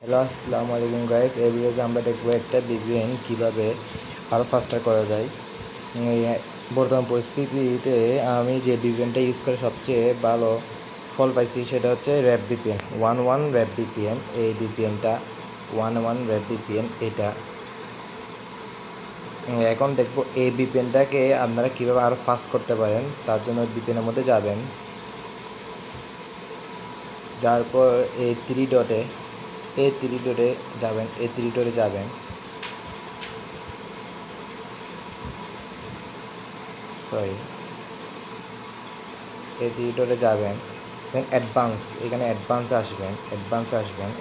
Hello, আসসালামু আলাইকুম guys. এই ভিডিওতে আমরা দেখব একটা VPN কিভাবে আরও ফাস্টার করা যায়। এই বর্তমান পরিস্থিতিতে আমি যে VPNটা ইউজ করে সবচেয়ে ভালো ফল পাইছি সেটা হচ্ছে র্যাপ VPN 11 র্যাপ VPN। এই VPNটা 11 র্যাপ VPN এটা। এখন দেখব এই VPNটাকে আপনারা কীভাবে আরও ফাস্ট করতে পারেন। তার জন্য VPNের মধ্যে যাবেন, যাওয়ার পর এই থ্রি ডটে যাবেন, এই থ্রি ডটে যাবেন, দেন অ্যাডভান্স, এখানে অ্যাডভান্সে আসবেন,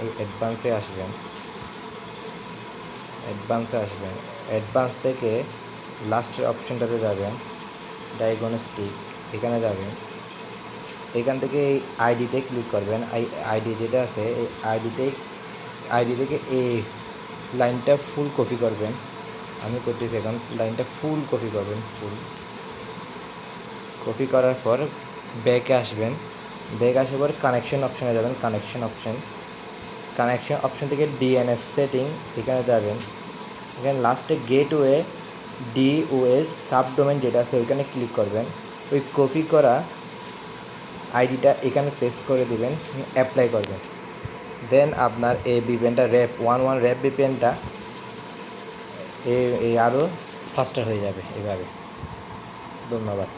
এই অ্যাডভান্স থেকে লাস্টের অপশনটাতে যাবেন, ডায়াগনস্টিক, এখানে যাবেন। এখান থেকে এই আইডিতে ক্লিক করবেন। আইডি যেটা আছে এই আইডি থেকে এই লাইনটা ফুল কপি করবেন। আমি করতেছি, এখন লাইনটা ফুল কপি করবেন। কপি করার পর ব্যাকে আসবেন, আসার পর কানেকশন অপশনে যাবেন। কানেকশন অপশন থেকে DNS সেটিং, এখানে যাবেন। এখানে লাস্টে গেটওয়ে DOS সাবডোমেন যেটা আছে ওইখানে ক্লিক করবেন। ওই কপি করা আইডিটা এখানে পেস্ট করে দিবেন, অ্যাপ্লাই করবেন। দেন আপনার এই VPNটা র্যাপ 11 র্যাপ VPNটা আরও ফাস্টার হয়ে যাবে এভাবে। ধন্যবাদ।